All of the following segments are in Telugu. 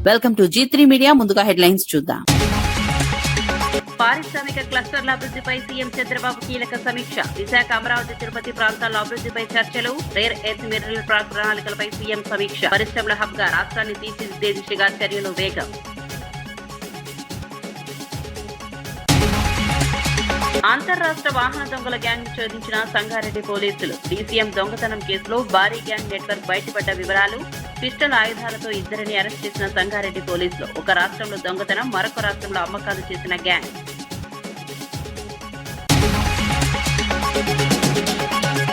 Welcome to G3 media. ముందుగా హెడ్లైన్స్ చూద్దాం. పారిశ్రామిక క్లస్టర్ల అభివృద్ధిపై సీఎం చంద్రబాబు కీలక సమీక్ష. విశాఖ, అమరావతి, తిరుపతి ప్రాంతాల్లో అభివృద్ధిపై చర్చలు. రేర్ ఎర్త్ మినరల్ ప్రణాళికలపై సీఎం సమీక్ష. పరిశ్రమల హబ్ గా రాష్ట్రాన్ని తీర్చిదిద్దే దిశగా చర్యలు వేగం. అంతర్రాష్ట్ర వాహన దొంగల గ్యాంగ్ ఛేదించిన సంగారెడ్డి పోలీసులు. డీసీఎం దొంగతనం కేసులో భారీ గ్యాంగ్ నెట్వర్క్ బయటపడ్డ వివరాలు. పిస్టల్ ఆయుధాలతో ఇద్దరిని అరెస్ట్ చేసిన సంగారెడ్డి పోలీసులు. ఒక రాష్ట్రంలో దొంగతనం, మరొక రాష్ట్రంలో అమ్మకాలు చేసిన గ్యాంగ్.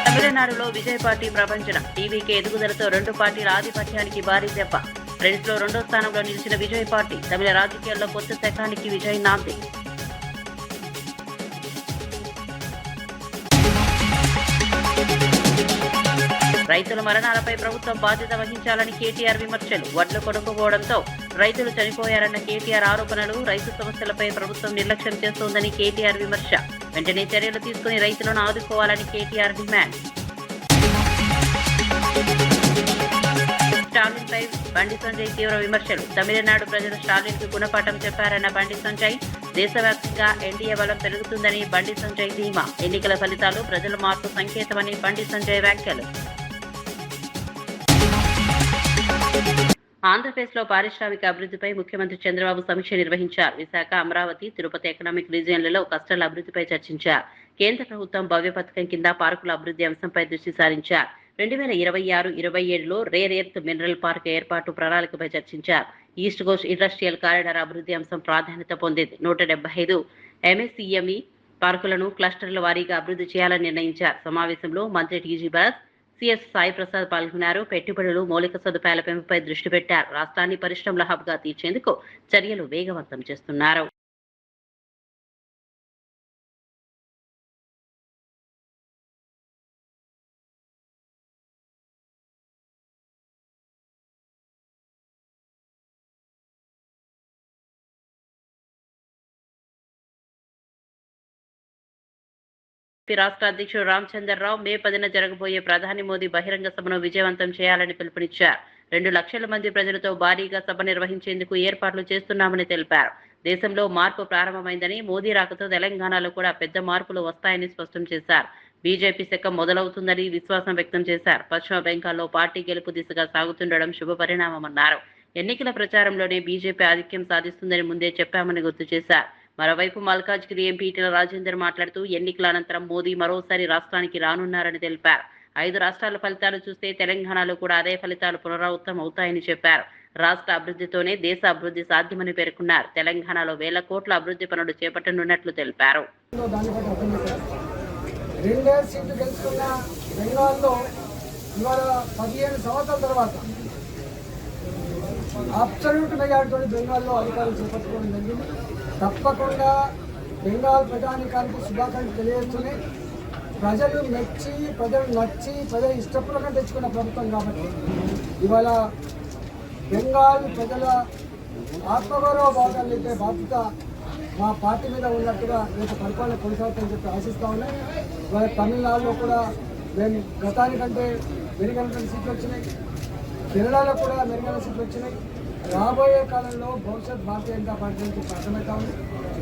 తమిళనాడులో విజయ్ పార్టీ ప్రపంచం. టీవీకి ఎదుగుదలతో రెండు పార్టీల ఆధిపత్యానికి భారీ దెబ్బ. ఫ్రెండ్స్ లో 2వ స్థానంలో నిలిచిన విజయ్ పార్టీ తమిళ రాజకీయాల్లో కొత్త శకానికి విజయ్ నాంది. రైతుల మరణాలపై ప్రభుత్వం బాధ్యత వహించాలని కేటీఆర్ విమర్శలు. వడ్లు కొనుక్కోవడంతో రైతులు చనిపోయారన్న కేటీఆర్ ఆరోపణలు. రైతు సమస్యలపై ప్రభుత్వం నిర్లక్ష్యం చేస్తోందని కేటీఆర్ విమర్శ. వెంటనే చర్యలు తీసుకుని రైతులను ఆదుకోవాలని కేటీఆర్ డిమాండ్. స్టాలిన్ పై బండి సంజయ్ తీవ్ర విమర్శలు. తమిళనాడు ప్రజలు స్టాలిన్ కు గుణపాఠం చెప్పారన్న బండి సంజయ్. దేశవ్యాప్తంగా ఎన్డీఏ బలం పెరుగుతుందని బండి సంజయ్ ధీమా. ఎన్నికల ఫలితాలు ప్రజల మార్పు సంకేతమని బండి సంజయ్ వ్యాఖ్యలు. ఆంధ్రప్రదేశ్లో పారిశ్రామిక అభివృద్ధిపై ముఖ్యమంత్రి చంద్రబాబు సమీక్ష నిర్వహించారు. విశాఖ, అమరావతి, తిరుపతి ఎకనామిక్ రీజియన్లలో క్లస్టర్ల అభివృద్ధిపై చర్చించారు. కేంద్ర ప్రభుత్వం భవ్య పథకం కింద పార్కుల అభివృద్ధి అంశంపై దృష్టి సారించారు. 2026-27లో రేర్ ఎర్త్ మినరల్ పార్క్ ఏర్పాటు ప్రణాళికపై చర్చించారు. ఈస్ట్ కోస్ట్ ఇండస్ట్రియల్ కారిడార్ అభివృద్ధి అంశం ప్రాధాన్యత పొందింది. 175 ఎంఎస్ఈఎంఈ పార్కులను క్లస్టర్ల వారీగా అభివృద్ధి చేయాలని నిర్ణయించారు. సమావేశంలో మంత్రి టీజీ భరత్, సిఎస్ సాయి ప్రసాద్ పాల్గొన్నారు. పెట్టుబడులు, మౌలిక సదుపాయాల పెంపుపై దృష్టి పెట్టారు. రాష్ట్రాన్ని పరిశ్రమల హబ్ గా తీర్చేందుకు చర్యలు వేగవంతం చేస్తున్నారు. రాష్ట్ర అధ్యక్షుడు రామచంద్రరావు మే 10న జరగబోయే ప్రధాని మోదీ బహిరంగ సభను విజయవంతం చేయాలని పిలుపునిచ్చారు. 2 లక్షల మంది ప్రజలతో భారీగా సభ నిర్వహించేందుకు ఏర్పాట్లు చేస్తున్నామని తెలిపారు. దేశంలో మార్పు ప్రారంభమైందని, మోదీ రాకతో తెలంగాణలో కూడా పెద్ద మార్పులు వస్తాయని స్పష్టం చేశారు. బీజేపీ శకం మొదలవుతుందని విశ్వాసం వ్యక్తం చేశారు. పశ్చిమ బెంగాల్లో పార్టీ గెలుపు దిశగా సాగుతుండడం శుభపరిణామమన్నారు. ఎన్నికల ప్రచారంలోనే బీజేపీ ఆధిక్యం సాధిస్తుందని ముందే చెప్పామని గుర్తు చేశారు. మరోవైపు మల్కాజ్గిరి ఎంపీ ఈటెల రాజేందర్ మాట్లాడుతూ ఎన్నికల అనంతరం మోదీ మరోసారి రాష్ట్రానికి రానున్నారని తెలిపారు. 5 రాష్ట్రాల ఫలితాలు చూస్తే తెలంగాణలో కూడా అదే ఫలితాలు పునరావృతం అవుతాయని చెప్పారు. రాష్ట్ర అభివృద్ధితోనే దేశ అభివృద్ధి సాధ్యమని పేర్కొన్నారు. తెలంగాణలో వేల కోట్ల అభివృద్ధి పనులు చేపట్టనున్నట్లు తెలిపారు. తప్పకుండా బెంగాల్ ప్రజానీకానికి శుభాకాంక్షలు తెలియజేస్తున్నాయి. ప్రజలు నచ్చి, ప్రజలు ఇష్టపూర్వకంగా తెచ్చుకున్న ప్రభుత్వం కాబట్టి ఇవాళ బెంగాల్ ప్రజల ఆత్మగౌరవ భాగాలు అయితే బాధ్యత మా పార్టీ మీద ఉన్నట్టుగా రేపు పరిపాలన కొనసాగుతుందని చెప్పి ఆశిస్తూ ఉన్నాయి. ఇవాళ తమిళనాడులో కూడా మేము గతానికంటే మెరుగైన సీట్లు వచ్చినాయి. కేరళలో కూడా మెరుగైన సీట్లు వచ్చినాయి. రాబోయే కాలంలో భవిష్యత్ భారతీయ జనతా పార్టీ నుంచి అర్థమవుతా ఉంది.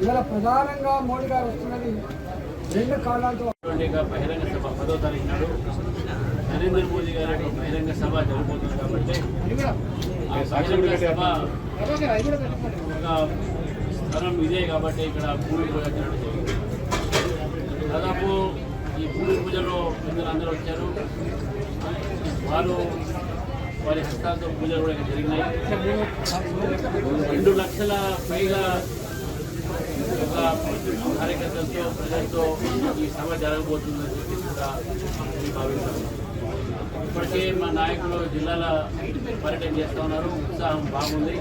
ఇవాళ ప్రధానంగా మోడీ గారు వస్తున్నది 2 కారణాలతో. బహిరంగ సభ 10వ తారీఖు నాడు నరేంద్ర మోదీ గారి బహిరంగ సభ జరగబోతుంది కాబట్టి ఆ బహిరంగ సభ ఒక స్థలం ఇదే కాబట్టి ఇక్కడ భూమి పూజ జరగడం జరిగింది. దాదాపు ఈ భూమి పూజలో అందరూ వచ్చారు. వారి హస్తాలతో పూజలు కూడా జరిగినాయి. 2 లక్షల పైగా ఒక కార్యకర్తలతో, ప్రజలతో ఈ సభ జరగబోతుందని చెప్పి కూడా భావిస్తాము. ఇప్పటికే మా నాయకులు జిల్లాల పర్యటన చేస్తూ ఉన్నారు. ఉత్సాహం బాగుంది.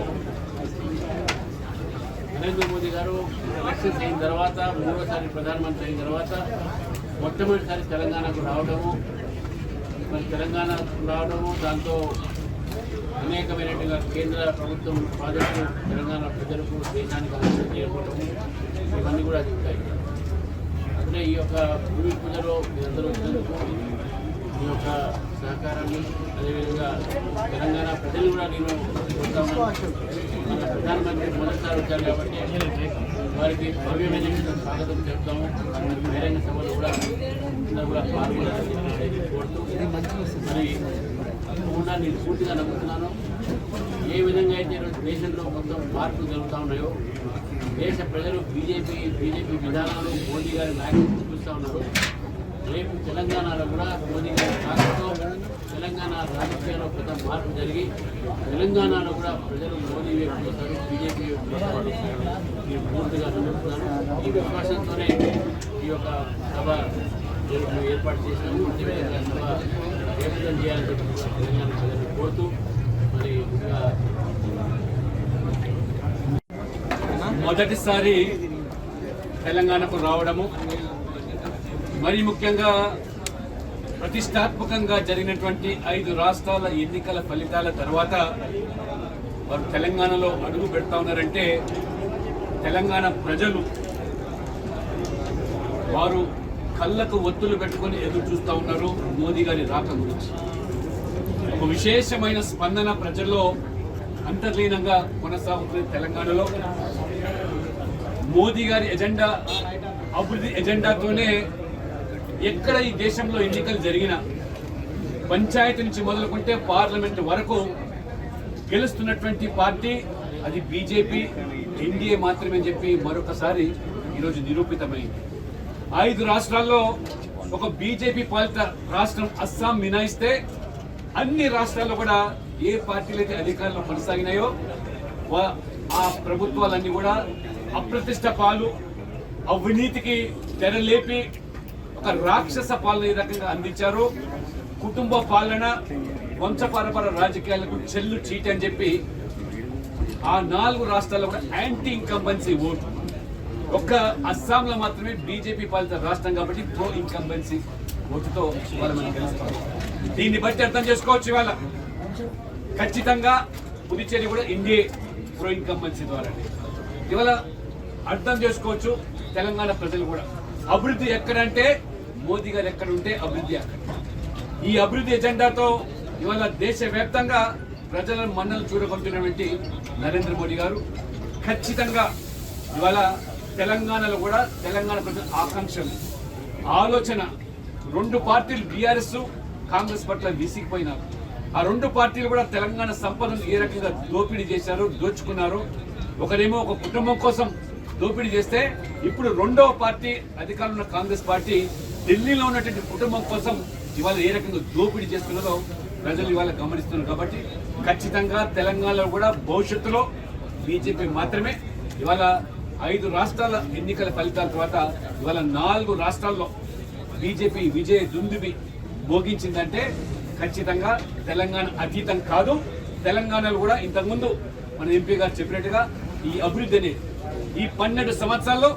నరేంద్ర మోదీ గారు ఎలక్షన్స్ అయిన తర్వాత, 3వసారి ప్రధానమంత్రి అయిన తర్వాత మొట్టమొదటిసారి తెలంగాణకు రావడము, మరి తెలంగాణ రావడము, దాంతో అనేకమైనట్టుగా కేంద్ర ప్రభుత్వం ప్రాజెక్టులు తెలంగాణ ప్రజలకు, దేశానికి అభివృద్ధి చేయకపోవడము, ఇవన్నీ కూడా చెప్తాయి. అంటే ఈ యొక్క భూమి పూజలో మీరందరూ వచ్చినందుకు ఈ యొక్క సహకారాన్ని అదేవిధంగా తెలంగాణ ప్రజలు కూడా నేను కోరుతాను. మన ప్రధానమంత్రి మొదటిసారి వచ్చారు కాబట్టి వారికి భవ్యమైన స్వాగతం చెప్తాము. బహిరంగ సభలు కూడా అందరూ కూడా పాల్గొనాలని కోరుతూ మరి తప్పకుండా నేను పూర్తిగా నమ్ముతున్నాను. ఏ విధంగా అయితే ఈరోజు దేశంలో మొత్తం మార్పులు జరుగుతూ ఉన్నాయో దేశ ప్రజలు బీజేపీ విధానాలు మోదీ గారి నాయకత్వం చూస్తూ ఉన్నారు. రేపు తెలంగాణలో కూడా మోదీ గారి నాయకత్వంతో తెలంగాణ రాజకీయాల్లో పెద్ద మార్పు జరిగి తెలంగాణలో కూడా ప్రజలు మోదీ వైపు చూస్తారు, బీజేపీ వైపు చూస్తారు. నేను పూర్తిగా నమ్ముతున్నాను. ఈ విశ్వాసంతోనే ఈ యొక్క సభ ఏర్పాటు చేసినాము. అదేవిధంగా సభ ఏమిటం చేయాలని చెప్పి తెలంగాణ ప్రజలను కోరుతూ మరి మొదటిసారి తెలంగాణకు రావడము మరి ముఖ్యంగా ప్రతిష్టాత్మకంగా జరిగినటువంటి 5 రాష్ట్రాల ఎన్నికల ఫలితాల తర్వాత వారు తెలంగాణలో అడుగు పెడతా ఉన్నారంటే తెలంగాణ ప్రజలు వారు కళ్ళకు ఒత్తులు పెట్టుకొని ఎదురు చూస్తూ ఉన్నారు మోదీ గారి రాక గురించి. ఒక విశేషమైన స్పందన ప్రజల్లో అంతర్లీనంగా కొనసాగుతుంది. తెలంగాణలో మోదీ గారి ఎజెండా అభివృద్ధి ఎజెండాతోనే ఎక్కడ ఈ దేశంలో ఎన్నికలు జరిగినా పంచాయతీ నుంచి మొదలుకుంటే పార్లమెంట్ వరకు గెలుస్తున్నటువంటి పార్టీ అది బీజేపీ, ఎన్డీఏ మాత్రమే చెప్పి మరొకసారి ఈరోజు నిరూపితమైంది. 5 రాష్ట్రాల్లో ఒక బీజేపీ పాలిత రాష్ట్రం అస్సాం మినాయిస్తే అన్ని రాష్ట్రాల్లో కూడా ఏ పార్టీలు అయితే అధికారంలో కొనసాగినాయో ఆ ప్రభుత్వాలన్నీ కూడా అప్రతిష్ట పాలు, అవినీతికి తెరలేపి ఒక రాక్షస పాలన ఈ రకంగా అందించారు. కుటుంబ పాలన, వంశపారపర రాజకీయాలకు చెల్లు చీటి అని చెప్పి ఆ 4 రాష్ట్రాల్లో కూడా యాంటీ ఇన్కంబెన్సీ ఓటు. ఒక్క అస్సాంలో మాత్రమే బీజేపీ పాలిత రాష్ట్రం కాబట్టి ప్రో ఇన్కంబెన్సీ ఓటుతో ఇవాళ మనం గెలుస్తాం. దీన్ని బట్టి అర్థం చేసుకోవచ్చు ఇవాళ ఖచ్చితంగా పుదుచ్చేరి కూడా ఎన్డీఏ ప్రో ఇన్కంబెన్సీ ద్వారా ఇవాళ అర్థం చేసుకోవచ్చు. తెలంగాణ ప్రజలు కూడా అభివృద్ధి ఎక్కడంటే మోదీ గారు ఎక్కడ ఉంటే అభివృద్ధి అక్కడ. ఈ అభివృద్ధి ఎజెండాతో ఇవాళ దేశవ్యాప్తంగా ప్రజల మన్నలు చూడగొంటున్నటువంటి నరేంద్ర మోడీ గారు ఖచ్చితంగా ఇవాళ తెలంగాణలో కూడా తెలంగాణ ప్రజల ఆకాంక్షలు, ఆలోచన 2 పార్టీలు బీఆర్ఎస్, కాంగ్రెస్ పట్ల విసిగిపోయినారు. ఆ 2 పార్టీలు కూడా తెలంగాణ సంపదను ఏ రకంగా దోపిడీ చేశారు, దోచుకున్నారు. ఒకరేమో ఒక కుటుంబం కోసం దోపిడీ చేస్తే ఇప్పుడు 2వ పార్టీ అధికారంలో ఉన్న కాంగ్రెస్ పార్టీ ఢిల్లీలో ఉన్నటువంటి కుటుంబం కోసం ఇవాళ ఏ రకంగా దోపిడీ చేస్తున్నదో ప్రజలు ఇవాళ గమనిస్తున్నారు. కాబట్టి ఖచ్చితంగా తెలంగాణలో కూడా భవిష్యత్తులో బీజేపీ మాత్రమే. ఇవాళ 5 రాష్ట్రాల ఎన్నికల ఫలితాల తర్వాత ఇవాళ 4 రాష్ట్రాల్లో బీజేపీ విజయ దుందుబి మోగించిందంటే ఖచ్చితంగా తెలంగాణ అతీతం కాదు. తెలంగాణలో కూడా ఇంతకుముందు మన ఎంపీ గారు చెప్పినట్టుగా ఈ అభివృద్ధి అనేది ఈ 12 సంవత్సరాల్లో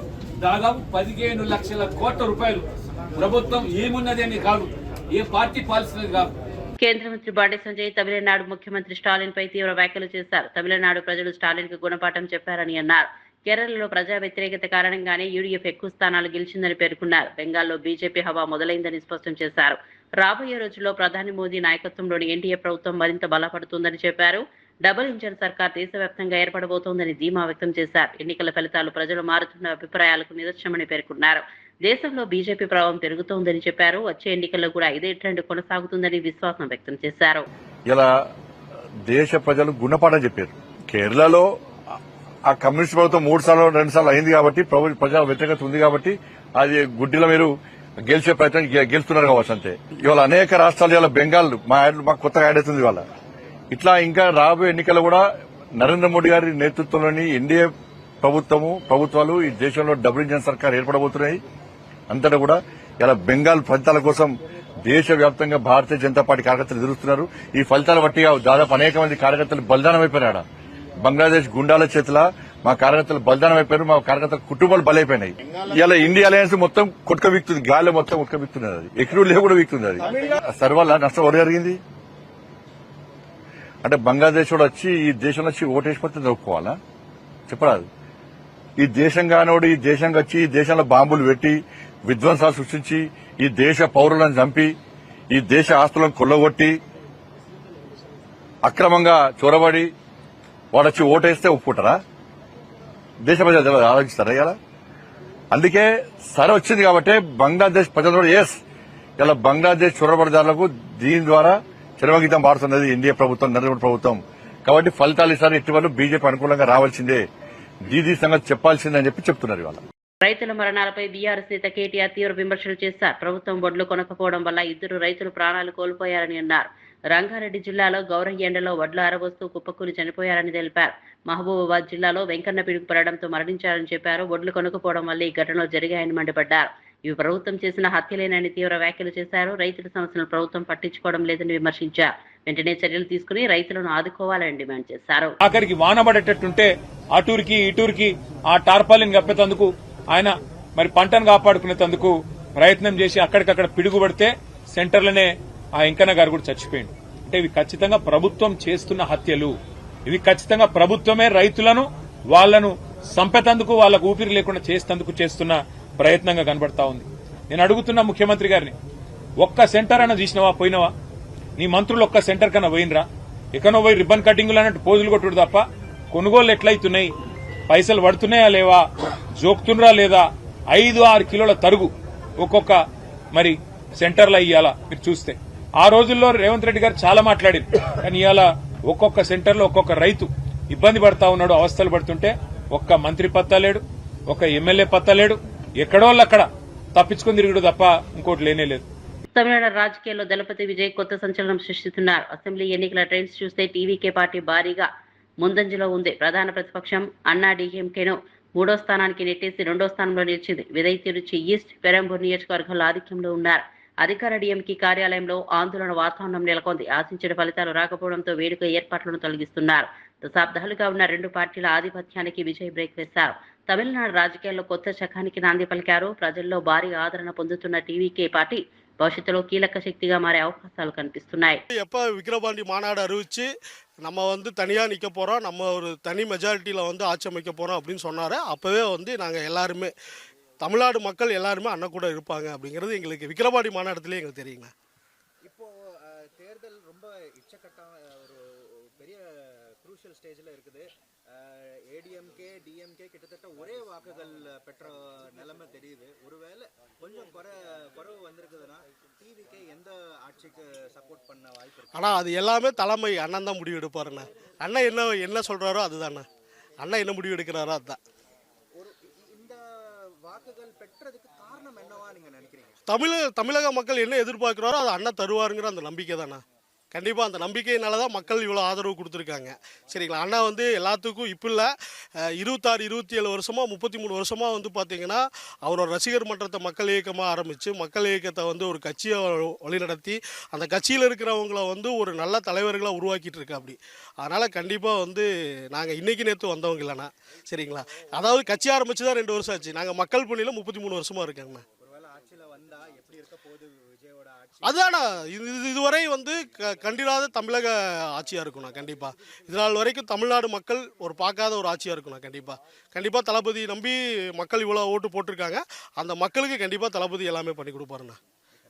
దాదాపు 15 లక్షల కోట్ల రూపాయలు ప్రభుత్వం ఏమున్నది అని కాదు, ఏ పార్టీ పాలిస్తున్నది కాదు. కేంద్ర మంత్రి బండి సంజయ్ తమిళనాడు ముఖ్యమంత్రి స్టాలిన్ పై తీవ్ర వ్యాఖ్యలు చేశారు. తమిళనాడు ప్రజలు స్టాలిన్ కు గుణపాఠం చెప్పారని అన్నారు. కేరళలో ప్రజా వ్యతిరేకత కారణంగానే యూడీఎఫ్ ఎక్కువ స్థానాలు గెలిచిందని పేర్కొన్నారు. బెంగాల్లో బీజేపీ హవా మొదలైందని స్పష్టం చేశారు. రాబోయే రోజుల్లో ప్రధాని మోదీ నాయకత్వంలోని ఎన్డీఏ ప్రభుత్వం మరింత బలపడుతుందని చెప్పారు. డబుల్ ఇంజన్ సర్కార్ దేశవ్యాప్తంగా ఏర్పడబోతోందని ధీమా వ్యక్తం చేశారు. ఎన్నికల ఫలితాలు ప్రజలు మారుతున్న అభిప్రాయాలకు నిదర్శనమని పేర్కొన్నారు. దేశంలో బీజేపీ ప్రభావం పెరుగుతోందని చెప్పారు. వచ్చే ఎన్నికల్లో కూడా ఇదే ట్రెండ్ కొనసాగుతుందని విశ్వాసం వ్యక్తం చేశారు. ఇలా దేశ ప్రజలు గుణపాఠం చెప్పారు. కేరళలో ఆ కమ్యూనిస్ట్ ప్రభుత్వం 3 సార్లు 2 సార్లు అయింది కాబట్టి ప్రజా వ్యతిరేకత ఉంది కాబట్టి అది గుడ్డిలో మీరు గెలిచే ప్రయత్నం గెలుస్తున్నారు కావచ్చు అంతే. ఇవాళ అనేక రాష్ట్రాలు ఇవాళ బెంగాల్ మాకు కొత్తగా యాడ్ అవుతుంది ఇవాళ. ఇట్లా ఇంకా రాబోయే ఎన్నికలు కూడా నరేంద్ర మోడీ గారి నేతృత్వంలోని ఎన్డీఏ ప్రభుత్వాలు ఈ దేశంలో డబుల్ ఇంజన్ సర్కార్ ఏర్పడబోతున్నాయి. అంతటా కూడా ఇలా బెంగాల్ ఫలితాల కోసం దేశవ్యాప్తంగా భారతీయ జనతా పార్టీ కార్యకర్తలు ఎదురుస్తున్నారు. ఈ ఫలితాల బట్టి దాదాపు అనేక మంది కార్యకర్తలు బలిదానం అయిపోయినాడు. బంగ్లాదేశ్ గుండాల చేతుల మా కార్యకర్తలు బలిదానం అయిపోయారు. మా కార్యకర్తల కుటుంబాలు బలైపోయినాయి. ఇలా ఇండియా అలయన్స్ మొత్తం కొట్టుకబీక్తుంది, గాలి మొత్తం కొట్టుకబీక్తున్నది. అది ఎక్కడ లేవు కూడా వీక్తుంది. అది సర్వల్ల నష్టం ఎవరు జరిగింది అంటే బంగ్లాదేశ్ కూడా వచ్చి ఈ దేశంలో వచ్చి ఓటేసిపోతే దొరుకుకోవాలా చెప్పరాదు. ఈ దేశం కానోడు ఈ దేశంగా వచ్చి ఈ దేశంలో బాంబులు పెట్టి విధ్వంసాలు సృష్టించి ఈ దేశ పౌరులను చంపి ఈ దేశ ఆస్తులను కొల్లగొట్టి అక్రమంగా చొరబడి వాడొచ్చి ఓటేస్తే ఒప్పుకుంటారా? దేశ ప్రజలు ఆలోచిస్తారా ఇలా? అందుకే సరే వచ్చింది కాబట్టి బంగ్లాదేశ్ ప్రజలు కూడా ఇలా బంగ్లాదేశ్ చొరబడిదారులకు దీని ద్వారా చిరవగీతం పాడుతున్నది ఎన్డీఏ ప్రభుత్వం, నరేంద్ర మోదీ ప్రభుత్వం. కాబట్టి ఫలితాలు ఈసారి ఇటీవల బీజేపీ అనుకూలంగా రావాల్సిందే, దీదీ సంగతి చెప్పాల్సిందే అని చెప్తున్నారు ఇవాళ. రైతుల మరణాలపై బీఆర్ఎస్ నేత కేటీఆర్ తీవ్ర విమర్శలు చేశారు. ప్రభుత్వం వడ్లు కొనకపోవడం వల్ల 2 రైతులు ప్రాణాలు కోల్పోయారని అన్నారు. రంగారెడ్డి జిల్లాలో గౌరయ్య ఎండలో వడ్లు ఆరబోస్తూ కుప్పకూలి చనిపోయారని తెలిపారు. మహబూబాబాద్ జిల్లాలో వెంకన్న పిడుగు పడడంతో మరణించారని చెప్పారు. వడ్లు కొనకపోవడం వల్ల ఈ ఘటనలు జరిగాయని మండిపడ్డారు. ఇవి ప్రభుత్వం చేసిన హత్యలేనని తీవ్ర వ్యాఖ్యలు చేశారు. రైతుల సమస్యలను ప్రభుత్వం పట్టించుకోవడం లేదని విమర్శించారు. వెంటనే చర్యలు తీసుకుని రైతులను ఆదుకోవాలని డిమాండ్ చేశారు. ఆఖరికి వాన పడేటట్టుంటే అటూరికి ఇటూరికి ఆ టార్పాలిన్ కప్పేందుకు ఆయన మరి పంటను కాపాడుకునేందుకు ప్రయత్నం చేసి అక్కడికక్కడ పిడుగుపడితే సెంటర్లోనే ఆ వెంకన్న గారు కూడా చచ్చిపోయింది. అంటే ఇవి ఖచ్చితంగా ప్రభుత్వం చేస్తున్న హత్యలు. ఇవి ఖచ్చితంగా ప్రభుత్వమే రైతులను వాళ్లను సంపేతందుకు వాళ్లకు ఊపిరి లేకుండా చేసేందుకు చేస్తున్న ప్రయత్నంగా కనబడతా ఉంది. నేను అడుగుతున్నా ముఖ్యమంత్రి గారిని, ఒక్క సెంటర్ అన్న తీసినవా? పోయినవా? నీ మంత్రులు ఒక్క సెంటర్ కన్నా పోయినరా? ఎక్కడో పోయి రిబ్బన్ కటింగులు అన్నట్టు పోజులు కొట్టుడు తప్ప కొనుగోళ్లు ఎట్లయితున్నాయి, పైసలు పడుతున్నాయా లేవా, జోక్తుండ్రా లేదా, 5-6 కిలోల తరుగు ఒక్కొక్క మరి సెంటర్లో ఇయ్యాలా? మీరు చూస్తే ఆ రోజుల్లో రేవంత్ రెడ్డి గారు చాలా మాట్లాడారు, కానీ ఇవాళ ఒక్కొక్క సెంటర్లో ఒక్కొక్క రైతు ఇబ్బంది పడతా ఉన్నాడు, అవస్థలు పడుతుంటే ఒక్క మంత్రి పత్తలేడు, ఒక ఎమ్మెల్యే పత్తలేడు, ఎక్కడోళ్ళు అక్కడ తప్పించుకుని తిరుగుడు తప్ప ఇంకోటి లేనేలేదు. తమిళనాడు రాజకీయాల్లో దళపతి విజయ్ కొత్త సంచలనం సృష్టిస్తున్నారు. అసెంబ్లీ ఎన్నికల ట్రెండ్స్ చూస్తే టీవీకే పార్టీ భారీగా ముందంజలో ఉంది. ప్రధాన ప్రతిపక్షం అన్నా డీఎంకేను 3వ స్థానానికి నెట్టేసి 2వ స్థానంలో నిలిచింది. విదయ్ తిరుచి ఈస్ట్, పెరంబూర్ నియోజకవర్గంలో ఆధిక్యంలో ఉన్నారు. అధికార డీఎంకే కార్యాలయంలో ఆందోళన వాతావరణం నెలకొంది. ఆశించిన ఫలితాలు రాకపోవడంతో వేడుక ఏర్పాట్లను తొలగిస్తున్నారు. దశాబ్దాలుగా ఉన్న 2 పార్టీల ఆధిపత్యానికి విజయ్ బ్రేక్ వేశారు. తమిళనాడు రాజకీయాల్లో కొత్త శకానికి నాంది పలికారు. ప్రజల్లో భారీ ఆదరణ పొందుతున్న టీవీకే పార్టీ భవిష్యత్తులో కీలక శక్తిగా మారే అవకాశాలు కనిపిస్తున్నాయి. எப்போ விக்கிரபாண்டி மாநாடு அறிவிச்சு நம்ம தனியாக நிற்க போகிறோம், நம்ம ஒரு தனி மெஜாரிட்டியில் ஆட்சி அமைக்க போகிறோம் அப்படின்னு சொன்னார். அப்போவே நாங்கள் எல்லாருமே தமிழ்நாடு மக்கள் எல்லாருமே அண்ணன் கூட இருப்பாங்க அப்படிங்கிறது எங்களுக்கு விக்கிரபாண்டி மாநாட்டத்திலே எங்களுக்கு தெரியுங்க. இப்போது தேர்தல் ரொம்ப இச்சக்கட்டம், ஒரு பெரிய குரூஷியல் ஸ்டேஜில் இருக்குது. ஏடிஎம்கே டிஎம்கே கிட்டத்தட்ட ஒரே வாக்குகள் பெற்ற நிலைமை தெரியுது. ஒருவேளை கொஞ்சம் குறைவு வந்திருக்குதுன்னா டிவிக்கு எந்த ஆட்சிக்கு சப்போர்ட் பண்ண வாய்ப்பு இருக்கு? ஆனால் அது எல்லாமே தலைமை அண்ணன் தான் முடிவு எடுப்பாருண்ணா. அண்ணன் என்ன சொல்கிறாரோ அதுதாண்ணா. அண்ணன் என்ன முடிவு எடுக்கிறாரோ அதுதான். இந்த வாக்குகள் பெற்றதுக்கு காரணம் என்னவா நீங்கள் நினைக்கிறீங்க? தமிழக மக்கள் என்ன எதிர்பார்க்குறாரோ அது அண்ணன் தருவாருங்கிற அந்த நம்பிக்கை தானே. கண்டிப்பாக அந்த நம்பிக்கையினால தான் மக்கள் இவ்வளோ ஆதரவு கொடுத்துருக்காங்க. சரிங்களா? அண்ணா எல்லாத்துக்கும் இப்போ இல்லை, 26-27 வருஷமாக 33 வருஷமாக பார்த்தீங்கன்னா அவரோட ரசிகர் மன்றத்தை மக்கள் இயக்கமாக ஆரம்பித்து மக்கள் இயக்கத்தை ஒரு கட்சியை வழிநடத்தி அந்த கட்சியில் இருக்கிறவங்கள ஒரு நல்ல தலைவர்களாக உருவாக்கிட்டு இருக்கா. அப்படி அதனால் கண்டிப்பாக நாங்கள் இன்றைக்கி நேற்று வந்தவங்க இல்லைண்ணா. சரிங்களா? அதாவது கட்சி ஆரம்பித்து தான் 2 வருஷம் ஆச்சு. நாங்கள் மக்கள் பணியில் 33 வருஷமாக இருக்காங்கண்ணா. அதுதானா இதுவரை கண்டிராத தமிழக ஆட்சியாக இருக்குண்ணா. கண்டிப்பாக இதனால் வரைக்கும் தமிழ்நாடு மக்கள் பார்க்காத ஒரு ஆட்சியாக இருக்குண்ணா. கண்டிப்பாக தளபதி நம்பி மக்கள் இவ்வளோ ஓட்டு போட்டிருக்காங்க. அந்த மக்களுக்கு கண்டிப்பாக தளபதி எல்லாமே பண்ணி கொடுப்பாருண்ணா.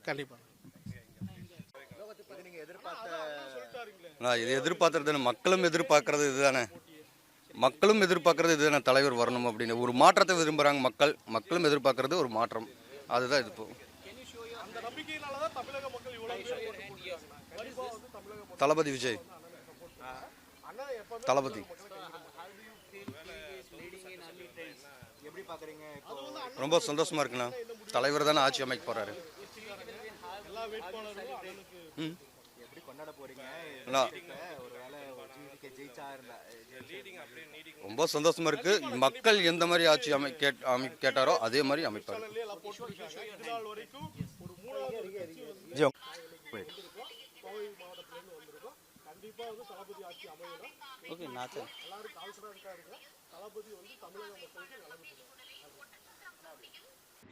கண்டிப்பாக இது எதிர்பார்க்கறது மக்களும் எதிர்பார்க்கறது இதுதானே. மக்களும் எதிர்பார்க்கறது இதுதானே, தலைவர் வரணும் அப்படின்னு ஒரு மாற்றத்தை விரும்புகிறாங்க மக்களும் எதிர்பார்க்கறது ஒரு மாற்றம். அதுதான் இது. தளபதி விஜய், தளபதி ரொம்ப சந்தோஷமா இருக்குண்ணா. தலைவர் தானே ஆட்சி அமைக்க போறாரு. ரொம்ப சந்தோஷமா இருக்கு. மக்கள் எந்த மாதிரி ஆட்சி கேட்டாரோ அதே மாதிரி அமைப்பாரு.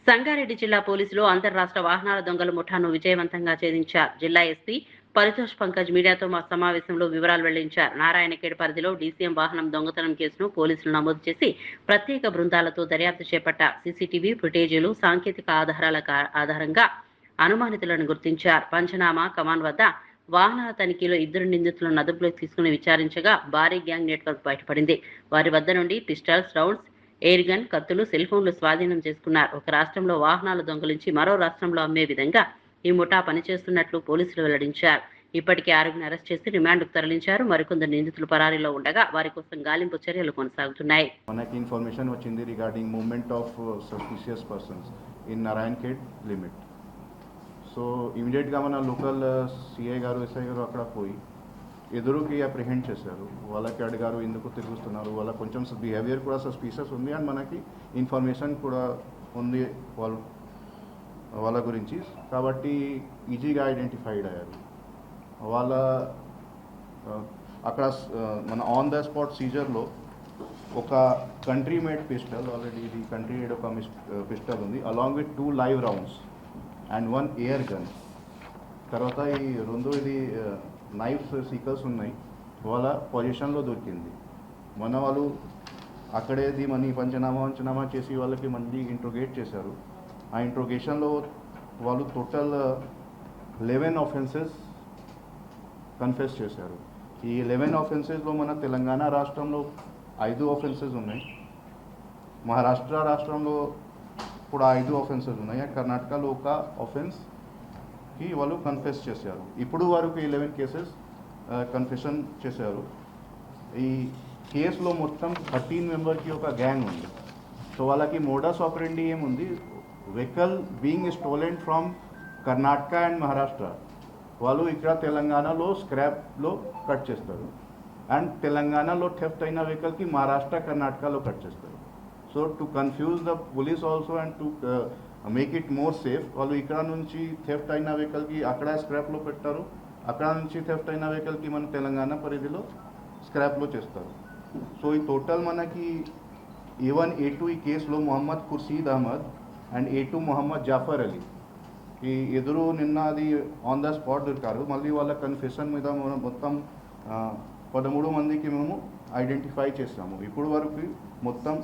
సంగారెడ్డి జిల్లా పోలీసులు అంతర్రాష్ట్ర వాహనాల దొంగల ముఠాను విజయవంతంగా ఛేదించారు. జిల్లా ఎస్పీ పరితోష్ పంకజ్ మీడియాతో మా సమావేశంలో వివరాలు వెల్లడించారు. నారాయణఖేడ్ పరిధిలో డీసీఎం వాహనం దొంగతనం కేసును పోలీసులు నమోదు చేసి ప్రత్యేక బృందాలతో దర్యాప్తు చేపట్టారు. సీసీటీవీ ఫుటేజీలు, సాంకేతిక ఆధారాల ఆధారంగా అనుమానితులను గుర్తించారు. పంచనామా కమాన్ వద్ద వాహనాల తనిఖీలో 2 నిందితులను అదుపులోకి తీసుకుని విచారించగా భారీ గ్యాంగ్ నెట్వర్క్ బయటపడింది. వారి వద్ద నుండి పిస్టల్స్, రౌండ్స్, ఎయిర్ గన్, కత్తులు, సెల్ ఫోన్లు స్వాధీనం చేసుకున్నారు. ఒక రాష్ట్రంలో వాహనాలు దొంగిలించి మరో రాష్ట్రంలో అమ్మే విధంగా ఈ ముఠా పనిచేస్తున్నట్లు పోలీసులు వెల్లడించారు. ఇప్పటికే 6గురిని అరెస్ట్ చేసి రిమాండ్కు తరలించారు. మరికొందరు నిందితులు పరారీలో ఉండగా వారి కోసం గాలింపు చర్యలు కొనసాగుతున్నాయి. మనకి ఇన్ఫర్మేషన్ వచ్చింది regarding movement of suspicious persons in Narayan Khed limit. So ఇమీడియట్గా మన లోకల్ సిఐ గారు, ఎస్ఐ గారు అక్కడ పోయి ఎదురుకి అప్రిహెండ్ చేశారు. వాళ్ళకి అడిగారు ఎందుకు తిరుగుతున్నారు, వాళ్ళ కొంచెం బిహేవియర్ కూడా సస్పీషియస్ ఉంది అండ్ మనకి ఇన్ఫర్మేషన్ కూడా ఉంది వాళ్ళ గురించి. కాబట్టి ఈజీగా ఐడెంటిఫైడ్ అయ్యారు. వాళ్ళ అక్కడ మన ఆన్ ద స్పాట్ సీజర్లో ఒక కంట్రీ మేడ్ పిస్టల్, ఆల్రెడీ ఇది కంట్రీ మేడ్ ఒక పిస్టల్ ఉంది, along with 2 live rounds and 1 air gun. తర్వాత ఈ 2 ఇది నైఫ్స్, సీకల్స్ ఉన్నాయి, వాళ్ళ పొజిషన్లో దొరికింది. మన వాళ్ళు అక్కడేది మనీ పంచనామా చేసి వాళ్ళకి మళ్ళీ ఇంట్రోగేట్ చేశారు. ఆ ఇంట్రోగేషన్లో వాళ్ళు టోటల్ 11 ఆఫెన్సెస్ కన్ఫెస్ చేశారు. ఈ 11 ఆఫెన్సెస్లో మన తెలంగాణ రాష్ట్రంలో 5 ఆఫెన్సెస్ ఉన్నాయి, మహారాష్ట్ర రాష్ట్రంలో కూడా 5 ఆఫెన్సెస్ ఉన్నాయి, కర్ణాటకలో ఒక ఆఫెన్స్కి వాళ్ళు కన్ఫెస్ చేశారు. ఇప్పుడు వరకు 11 కేసెస్ కన్ఫెషన్ చేశారు. ఈ కేసులో మొత్తం 13 మెంబర్కి ఒక గ్యాంగ్ ఉంది. సో వాళ్ళకి మోడస్ ఆపరెండి ఏముంది, vehicle being stolen from Karnataka and Maharashtra, వాళ్ళు ఇక్కడ తెలంగాణలో స్క్రాప్లో కట్ చేస్తారు అండ్ తెలంగాణలో థెఫ్ట్ అయిన వెహికల్కి మహారాష్ట్ర, కర్ణాటకలో కట్ చేస్తారు. So to confuse the police also and to make it more safe, వాళ్ళు ఇక్కడ నుంచి థెఫ్ట్ అయిన వెహికల్కి అక్కడ స్క్రాప్లో పెట్టారు, అక్కడ నుంచి థెఫ్ట్ అయిన వెహికల్కి మన తెలంగాణ పరిధిలో స్క్రాప్లో చేస్తారు. సో ఈ టోటల్ మనకి A1, A2 ఈ కేసులో మొహమ్మద్ ఖుర్షీద్ అహ్మద్ అండ్ A2 మొహమ్మద్ జాఫర్ అలీ ఈ ఎదురు నిన్న అది ఆన్ ద స్పాట్ దొరికారు. మళ్ళీ వాళ్ళ కన్ఫెషన్ మీద మనం మొత్తం 13 మందికి మేము ఐడెంటిఫై చేసాము. ఇప్పుడు వరకు మొత్తం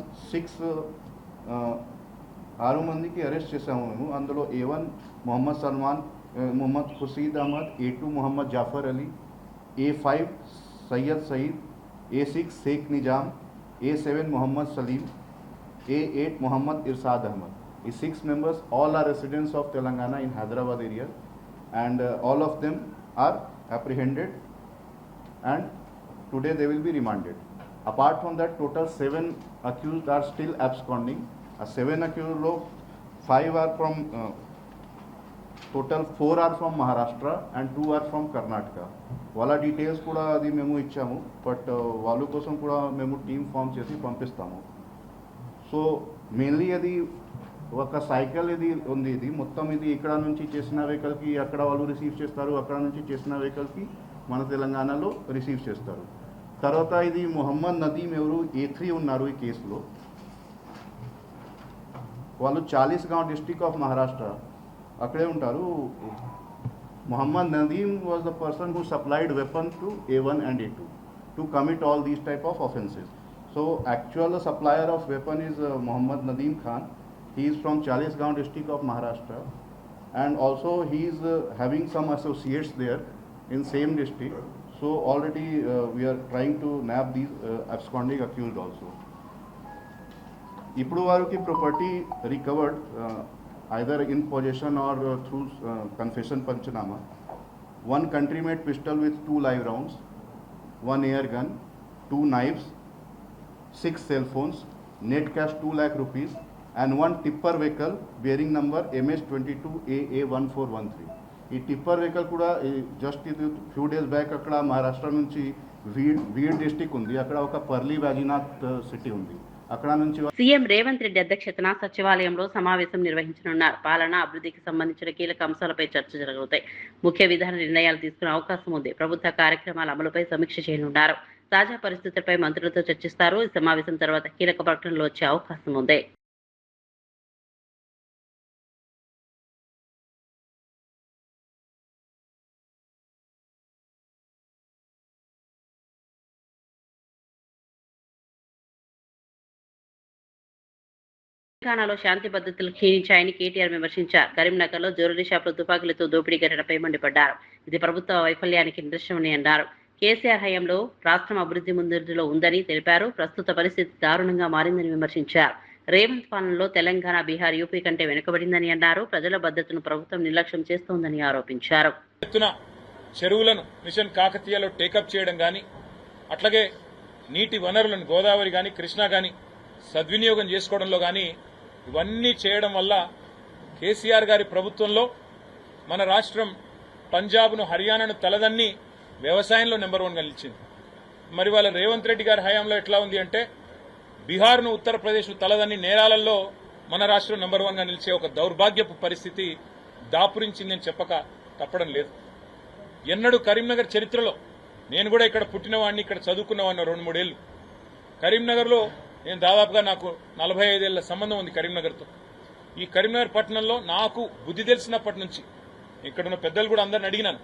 6 మందికి అరెస్ట్ చేసాము మేము. అందులో A1 Mohammed Salman, Mohammed Khurshid Ahmed, A2 Mohammed Jafar Ali, A5 Syed Saeed, A6 Sheikh Nizam, A7 Mohammed Salim, A8 Mohammed Irshad Ahmed. These 6 members all are residents of Telangana in Hyderabad area and all of them are apprehended and today they will be remanded. Apart from that, total 7 accused are still absconding. 7 accused lo 5 are from total 4 are from Maharashtra and 2 are from Karnataka. వాళ్ళ డీటెయిల్స్ కూడా అది మేము ఇచ్చాము, బట్ వాళ్ళ కోసం కూడా మేము టీమ్ ఫామ్ చేసి పంపిస్తాము. సో మెయిన్లీ అది ఒక సైకిల్ ఇది ఉంది, ఇది మొత్తం ఇది ఇక్కడ నుంచి చేసిన వెహికల్కి అక్కడ వాళ్ళు రిసీవ్ చేస్తారు, అక్కడ నుంచి చేసిన వెహికల్కి మన తెలంగాణలో రిసీవ్ చేస్తారు. తర్వాత ఇది మొహమ్మద్ నదీం ఎవరు A3 ఉన్నారు ఈ కేసులో, వాళ్ళు చాలీస్గావ్ డిస్ట్రిక్ట్ ఆఫ్ మహారాష్ట్ర అక్కడే ఉంటారు. Mohammed Nadeem was the person who supplied weapon to A1 and A2 to commit all these type of offenses. So actual supplier of weapon is Mohammad Nadeem Khan. He is from Chalisgaon district of Maharashtra and also he is having some associates there in same district. So already we are trying to nab these absconding accused also. ఇప్పుడు వారికి property recovered either in possession or through confession panchanama. 1 country made pistol with 2 live rounds, 1 air gun, 2 knives, 6 cell phones, net cash 2 lakh rupees and 1 tipper vehicle bearing number MS22AA1413. ఈ టిప్పర్ వెహికల్ కూడా జస్ట్ ఇది ఫ్యూ డేస్ బ్యాక్ అక్కడ మహారాష్ట్ర నుంచి వీడ్ డిస్టిక్ ఉంది, అక్కడ ఒక పర్లీ వాజినాథ్ సిటీ ఉంది, అక్కడ నుంచి సీఎం రేవంత్ రెడ్డి అధ్యక్షతన సచివాలయంలో సమావేశం నిర్వహించనున్నారు. పాలన, అభివృద్ధికి సంబంధించిన కీలక అంశాలపై చర్చ జరుగుతాయి. ముఖ్య విధాన నిర్ణయాలు తీసుకునే అవకాశం ఉంది. ప్రభుత్వ కార్యక్రమాల అమలుపై సమీక్ష చేయనున్నారు. తాజా పరిస్థితులపై మంత్రులతో చర్చిస్తారు. ఈ సమావేశం తర్వాత కీలక ప్రకటనలు వచ్చే అవకాశం ఉంది. తెలంగాణలో శాంతి భద్రతలు క్షీణించాయని కేటీఆర్ విమర్శించారు. కరీంనగర్లో జ్యువెలరీ షాపులో తుపాకులతో దోపిడీ ఘటనపై మండిపడ్డారు. ఇది ప్రభుత్వ వైఫల్యానికి నిదర్శనమని అన్నారు. కేసీఆర్ హయాంలో రాష్ట్రం అభివృద్ధి ముందడుగులో ఉందని తెలిపారు. ప్రస్తుత పరిస్థితి దారుణంగా మారిందని విమర్శించారు. రేవంత్ పాలనలో తెలంగాణ, బీహార్, యూపీ కంటే వెనుకబడిందని అన్నారు. ప్రజల భద్రతను ప్రభుత్వం నిర్లక్ష్యం చేస్తోందని ఆరోపించారు. చెరువులను మిషన్ కాకతీయలో టేకప్ చేయడం గాని, అట్లాగే నీటి వనరులను గోదావరి గాని, కృష్ణా గాని సద్వినియోగం చేసుకోవడంలో గాని ఇవన్నీ చేయడం వల్ల కేసీఆర్ గారి ప్రభుత్వంలో మన రాష్ట్రం పంజాబ్ను, హర్యానాను తలదన్ని వ్యవసాయంలో నెంబర్ 1గా నిలిచింది. మరి వాళ్ళ రేవంత్ రెడ్డి గారి హయాంలో ఎట్లా ఉంది అంటే బీహార్ను, ఉత్తరప్రదేశ్ను తలదన్ని నేరాలలో మన రాష్ట్రం నెంబర్ 1గా నిలిచే ఒక దౌర్భాగ్యపు పరిస్థితి దాపురించిందని చెప్పక తప్పడం లేదు. ఎన్నడూ కరీంనగర్ చరిత్రలో, నేను కూడా ఇక్కడ పుట్టినవాడిని, ఇక్కడ చదువుకున్నవాడిని 2-3 ఏళ్లు. కరీంనగర్లో నేను దాదాపుగా నాకు 45 ఏళ్ల సంబంధం ఉంది కరీంనగర్తో. ఈ కరీంనగర్ పట్టణంలో నాకు బుద్ధి తెలిసినప్పటి నుంచి ఇక్కడున్న పెద్దలు కూడా అందరిని అడిగినాను,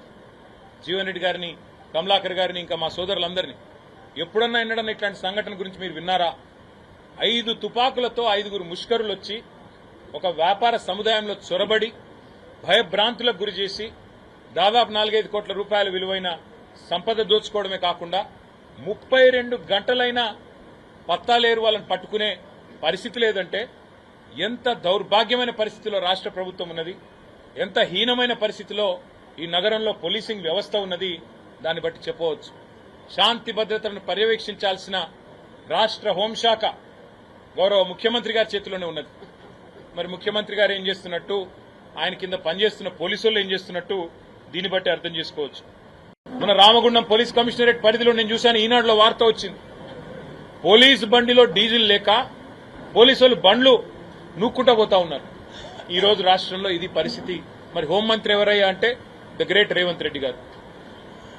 జీవన్ రెడ్డి గారిని, కమలాకర్ గారిని, ఇంకా మా సోదరులందరినీ, ఎప్పుడన్నా ఎన్నడన్నా ఇట్లాంటి సంఘటన గురించి మీరు విన్నారా? 5 తుపాకులతో 5గురు ముష్కరులు వచ్చి ఒక వ్యాపార సముదాయంలో చొరబడి భయభ్రాంతులకు గురి చేసి దాదాపు 4-5 కోట్ల రూపాయల విలువైన సంపద దోచుకోవడమే కాకుండా 32 గంటలైనా పత్తాలేరు వాళ్ళని పట్టుకునే పరిస్థితి లేదంటే ఎంత దౌర్భాగ్యమైన పరిస్థితిలో రాష్ట్ర ప్రభుత్వం ఉన్నది, ఎంత హీనమైన పరిస్థితిలో ఈ నగరంలో పోలీసింగ్ వ్యవస్థ ఉన్నది, దాన్ని బట్టి చెప్పవచ్చు. శాంతి భద్రతలను పర్యవేక్షించాల్సిన రాష్ట్ర హోంశాఖ గౌరవ ముఖ్యమంత్రి గారి చేతిలోనే ఉన్నది. మరి ముఖ్యమంత్రి గారు ఏం చేస్తున్నట్టు, ఆయన కింద పనిచేస్తున్న పోలీసులు ఏం చేస్తున్నట్టు దీన్ని బట్టి అర్థం చేసుకోవచ్చు. మన రామగుండం పోలీస్ కమిషనరేట్ పరిధిలో నేను చూశాను, ఈనాడులో వార్త వచ్చింది. పోలీసు బండిలో డీజిల్ లేక పోలీసు వాళ్ళు బండ్లు నూక్కుంటా పోతా ఉన్నారు. ఈ రోజు రాష్ట్రంలో ఇది పరిస్థితి. మరి హోంమంత్రి ఎవరయ్యా అంటే ద గ్రేట్ రేవంత్ రెడ్డి గారు.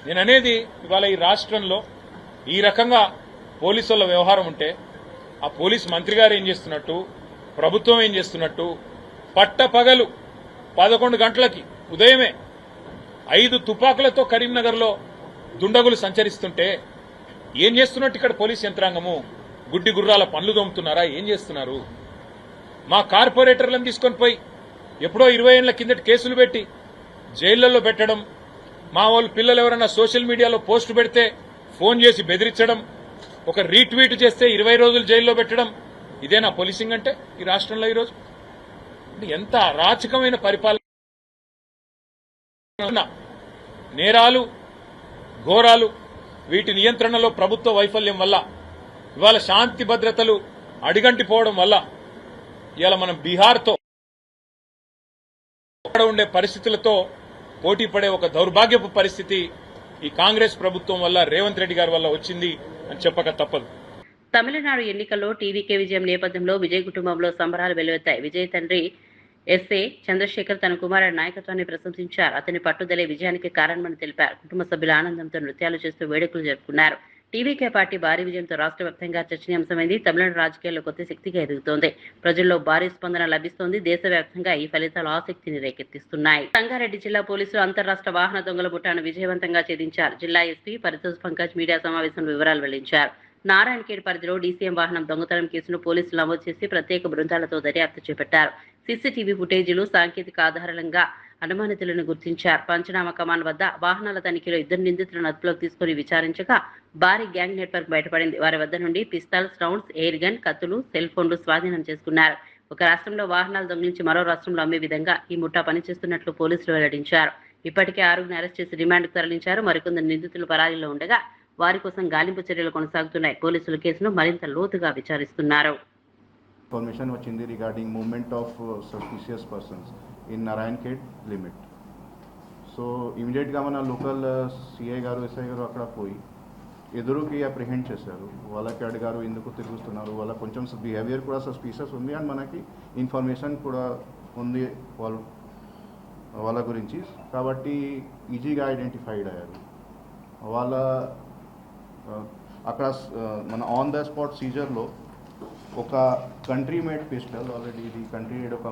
నేను అనేది ఇవాళ ఈ రాష్ట్రంలో ఈ రకంగా పోలీసు వాళ్ళ వ్యవహారం ఉంటే ఆ పోలీస్ మంత్రి గారు ఏం చేస్తున్నట్టు, ప్రభుత్వం ఏం చేస్తున్నట్టు, పట్టపగలు 11 గంటలకి ఉదయమే 5 తుపాకులతో కరీంనగర్లో దుండగులు సంచరిస్తుంటే ఏం చేస్తున్నట్టు ఇక్కడ పోలీస్ యంత్రాంగము? గుడ్డి గుర్రాల పనులు దొమ్ముతున్నారా? ఏం చేస్తున్నారు? మా కార్పొరేటర్లను తీసుకొని పోయి ఎప్పుడో 20 ఏళ్ల కిందటి కేసులు పెట్టి జైళ్లలో పెట్టడం, మా వాళ్ళు పిల్లలు ఎవరైనా సోషల్ మీడియాలో పోస్టు పెడితే ఫోన్ చేసి బెదిరించడం, ఒక రీట్వీట్ చేస్తే 20 రోజులు జైల్లో పెట్టడం, ఇదేనా పోలీసింగ్ అంటే ఈ రాష్ట్రంలో ఈరోజు? ఎంత అరాచకమైన పరిపాలన! నేరాలు, ఘోరాలు, వీటి నియంత్రణలో ప్రభుత్వ వైఫల్యం వల్ల ఇవాళ శాంతి భద్రతలు అడిగంటిపోవడం వల్ల ఇవాళ మనం బీహార్తో ఉండే పరిస్థితులతో పోటీ పడే ఒక దౌర్భాగ్యపు పరిస్థితి ఈ కాంగ్రెస్ ప్రభుత్వం వల్ల, రేవంత్ రెడ్డి గారి వల్ల వచ్చింది అని చెప్పక తప్పదు. తమిళనాడు ఎన్నికల్లో టీవీకే విజయం నేపథ్యంలో విజయ్ కుటుంబంలో సంబరాలు వెల్లువెత్తాయి. విజయ్ తండ్రి ఎస్ఏ చంద్రశేఖర్ తన కుమారుడి నాయకత్వాన్ని ప్రశంసించారు. అతని పట్టుదలే విజయానికి కారణమని తెలిపారు. కుటుంబ సభ్యుల ఆనందంతో నృత్యాలు చేస్తూ వేడుకలు జరుపుకున్నారు. టీవీకే పార్టీ భారీ విజయంతో రాష్ట్ర వ్యాప్తంగా చర్చనీయాంశమైంది. తమిళనాడు రాజకీయాల్లో కొత్త శక్తిగా ఎదుగుతోంది. ప్రజల్లో భారీ స్పందన లభిస్తోంది. దేశవ్యాప్తంగా ఈ ఫలితాలు ఆసక్తిని రేకెత్తిస్తున్నాయి. సంగారెడ్డి జిల్లా పోలీసులు అంతర్రాష్ట్ర వాహన దొంగల ముఠాను విజయవంతంగా ఛేదించారు. జిల్లా ఎస్పీ పరితోష్ పంకజ్ మీడియా సమావేశంలో వివరాలు వెల్లడించారు. నారాయణఖేడ్ పరిధిలో డీసీఎం వాహనం దొంగతనం కేసును పోలీసులు నమోదు చేసి ప్రత్యేక బృందాలతో దర్యాప్తు చేపట్టారు. సీసీటీవీ ఫుటేజీలు, సాంకేతిక ఆధారాలంగా అనుమానితులను గుర్తించారు. పంచనామా కమాన్ వద్ద వాహనాల తనిఖీలో 2 నిందితులను అదుపులోకి తీసుకుని విచారించగా భారీ గ్యాంగ్ నెట్వర్క్ బయటపడింది. వారి వద్ద నుండి పిస్తాల్స్, రౌండ్స్, ఎయిర్ గన్, కత్తులు, సెల్ ఫోన్లు స్వాధీనం చేసుకున్నారు. ఒక రాష్ట్రంలో వాహనాలు దొంగిలించి మరో రాష్ట్రంలో అమ్మే విధంగా ఈ ముఠా పనిచేస్తున్నట్లు పోలీసులు వెల్లడించారు. ఇప్పటికే 6గురిని అరెస్ట్ చేసి రిమాండ్కు తరలించారు. మరికొందరు నిందితులు పరారీలో ఉండగా వారి కోసం గాలింపు చర్యలు కొనసాగుతున్నాయి. పోలీసులు కేసును మరింత లోతుగా విచారిస్తున్నారు. ఇన్ఫర్మేషన్ వచ్చింది regarding movement of suspicious persons in Narayankhed limit. So ఇమీడియట్గా మన లోకల్ సిఐ గారు, ఎస్ఐ గారు అక్కడ పోయి ఎదురుకి అప్రిహెండ్ చేశారు. వాళ్ళకి అడిగారు ఎందుకు తిరుగుతున్నారు, వాళ్ళ కొంచెం బిహేవియర్ కూడా సస్పిషియస్ ఉంది అండ్ మనకి ఇన్ఫర్మేషన్ కూడా ఉంది వాళ్ళ గురించి. కాబట్టి ఈజీగా ఐడెంటిఫైడ్ అయ్యారు. వాళ్ళ అక్కడ మన ఆన్ ద స్పాట్ సీజర్లో ఒక కంట్రీ మేడ్ పిస్టల్, ఆల్రెడీ ఇది కంట్రీ మేడ్ ఒక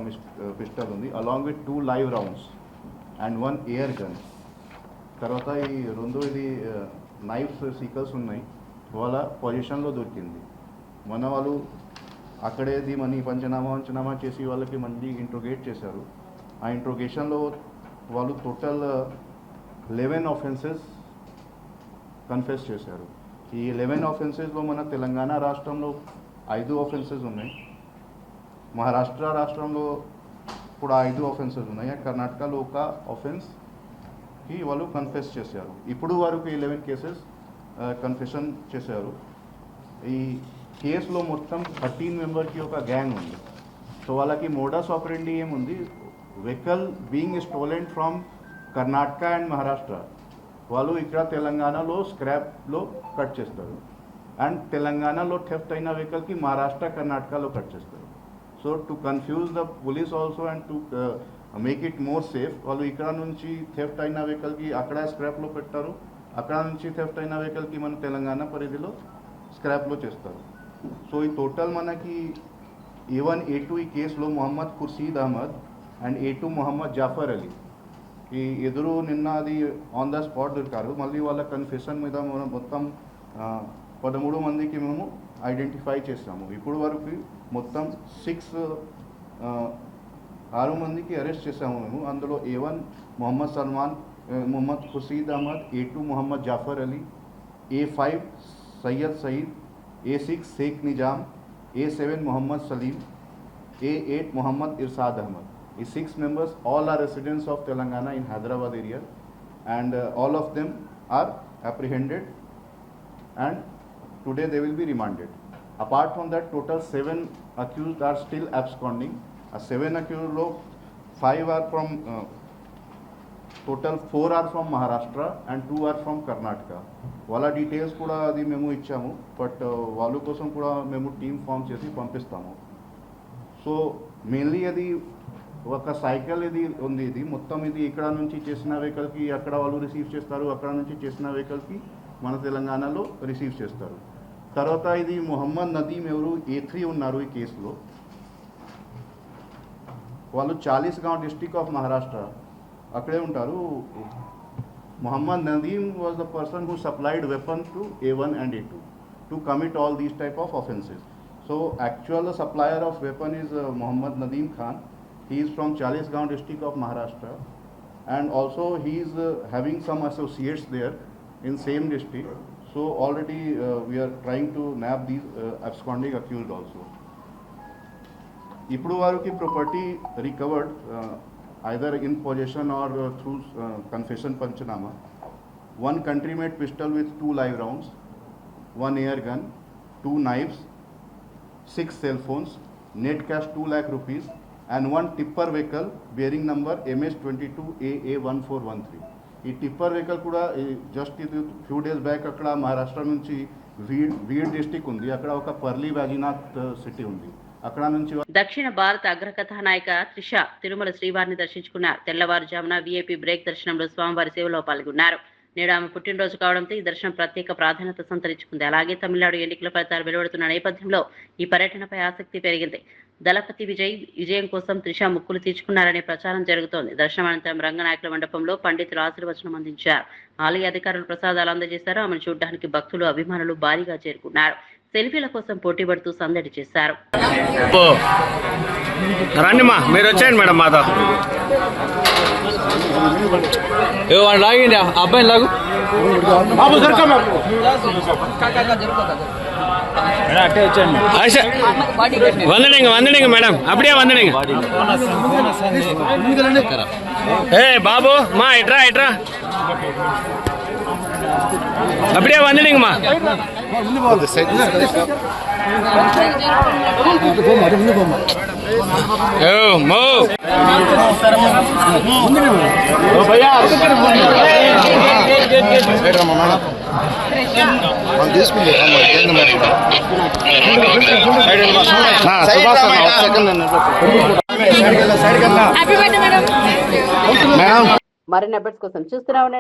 పిస్టల్ ఉంది, along with 2 live rounds and 1 air gun. తర్వాత ఈ 2 ఇది నైఫ్స్, సీకల్స్ ఉన్నాయి, వాళ్ళ పొజిషన్లో దొరికింది. మన వాళ్ళు అక్కడే మనీ పంచనామా చేసి వాళ్ళకి మళ్ళీ ఇంట్రోగేట్ చేశారు. ఆ ఇంట్రోగేషన్లో వాళ్ళు టోటల్ 11 ఆఫెన్సెస్ కన్ఫెస్ చేశారు. ఈ 11 ఆఫెన్సెస్లో మన తెలంగాణ రాష్ట్రంలో 5 ఆఫెన్సెస్ ఉన్నాయి, మహారాష్ట్ర రాష్ట్రంలో కూడా 5 ఆఫెన్సెస్ ఉన్నాయి, కర్ణాటకలో ఒక ఆఫెన్స్కి వాళ్ళు కన్ఫెస్ చేశారు. ఇప్పుడు వరకు 11 కేసెస్ కన్ఫెషన్ చేశారు. ఈ కేసులో మొత్తం 13 మెంబర్కి ఒక గ్యాంగ్ ఉంది. సో వాళ్ళకి మోడస్ ఆపరెండి ఏముంది, vehicle being stolen from Karnataka and Maharashtra, వాళ్ళు ఇక్కడ తెలంగాణలో స్క్రాప్లో కట్ చేస్తారు, అండ్ తెలంగాణలో థెఫ్ట్ అయిన వెహికల్కి మహారాష్ట్ర కర్ణాటకలో కట్ చేస్తారు. So to confuse the police also and to make it more safe, వాళ్ళు ఇక్కడ నుంచి థెఫ్ట్ అయిన వెహికల్కి అక్కడ స్క్రాప్లో పెట్టారు, అక్కడ నుంచి థెఫ్ట్ అయిన వెహికల్కి మన తెలంగాణ పరిధిలో స్క్రాప్లో చేస్తారు. సో ఈ టోటల్ మనకి A1 A2 ఈ కేసులో మొహమ్మద్ ఖుర్షీద్ అహ్మద్ అండ్ A2 మొహమ్మద్ జాఫర్ అలీ ఈ ఎదురు నిన్న అది ఆన్ ద స్పాట్ దొరికారు. మళ్ళీ వాళ్ళ కన్ఫెషన్ మీద మనం మొత్తం 13 మందికి మేము ఐడెంటిఫై చేసాము. ఇప్పుడు వరకు మొత్తం 6 మందికి అరెస్ట్ చేసాము మేము. అందులో A1 Mohammed Salman Mohammed Khurshid Ahmed, A2 Mohammed Jafar Ali, A5 Syed Saeed, A6 Sheikh Nizam, A7 Mohammed Salim, A8 Mohammed Irshad Ahmed. These 6 members all are residents of Telangana in Hyderabad area, and all of them are apprehended and today they will be remanded. Apart from that, total 7 accused are still absconding. 7 accused lo 5 are from total 4 are from Maharashtra and 2 are from Karnataka. Wala details kuda adi memu ichamu, but valu kosam kuda memu team form chesi pampistamu. So mainly adi ఒక సైకిల్ ఇది ఉంది, ఇది మొత్తం ఇది ఇక్కడ నుంచి చేసిన వెహికల్కి అక్కడ వాళ్ళు రిసీవ్ చేస్తారు, అక్కడ నుంచి చేసిన వెహికల్కి మన తెలంగాణలో రిసీవ్ చేస్తారు. తర్వాత ఇది మొహమ్మద్ నదీం ఎవరు A3 ఉన్నారు ఈ కేసులో, వాళ్ళు చాలీస్గావ్ డిస్ట్రిక్ట్ ఆఫ్ మహారాష్ట్ర అక్కడే ఉంటారు. Mohammed Nadeem was the person who supplied weapon to A1 and A2 to commit all these type of offenses. So actual supplier of weapon is Mohammad Nadeem Khan. He is from Chalisgaon district of Maharashtra, and also he is having some associates there in same district. So already we are trying to nab these absconding accused also. Ippudu varuki property recovered either in possession or through confession panchanama: 1 country-made pistol with 2 live rounds, 1 air gun, 2 knives, 6 cell phones, net cash 2 lakh rupees, and 1 tipper vehicle bearing number MS22AA1413. ఈ టిప్పర్ వెహికల్ కూడా జస్ట్ ఇది ఫ్యూ డేస్ బ్యాక్ అక్కడ మహారాష్ట్ర నుంచి వీడ్ డిస్టిక్ ఉంది, అక్కడ ఒక పర్లీ వాజినాథ్ సిటీ ఉంది, అక్కడ నుంచి. దక్షిణ భారత అగ్రకథానాయిక త్రిష తిరుమల శ్రీవారిని దర్శించుకున్నారు. తెల్లవారుజామున VIP బ్రేక్ దర్శనంలో స్వామివారి సేవలో పాల్గొన్నారు. నేడు ఆమె పుట్టినరోజు కావడంతో ఈ దర్శనం ప్రత్యేక ప్రాధాన్యత సంతరించుకుంది. అలాగే తమిళనాడు ఎన్నికల ఫలితాలు వెలువడుతున్న నేపథ్యంలో ఈ పర్యటనపై ఆసక్తి పెరిగింది. దళపతి విజయం కోసం త్రిష ముక్కులు తీర్చుకున్నారనే ప్రచారం జరుగుతోంది. దర్శనం అనంతరం రంగనాయకుల మండపంలో పండితులు ఆశీర్వచనం అందించారు. ఆలయ అధికారులు ప్రసాదాలు అందజేశారు. ఆమెను చూడడానికి భక్తులు అభిమానులు భారీగా చేరుకున్నారు. సెల్ఫీల కోసం పోటీపడుతూ సందడి చేశారు. రండిమా, మీరు వచ్చేయండి మేడం మాతో. లాగండి అబ్బాయిని లాగు. వందడింగ మేడం, అప్పుడే వందడింగ. ఏ బాబు మా ఇట్రా ఇట్రా, அப்படியே வந்துடுங்கம்மா. మరిన్ని అప్డేట్స్ కోసం చూస్తూనే ఉండండి.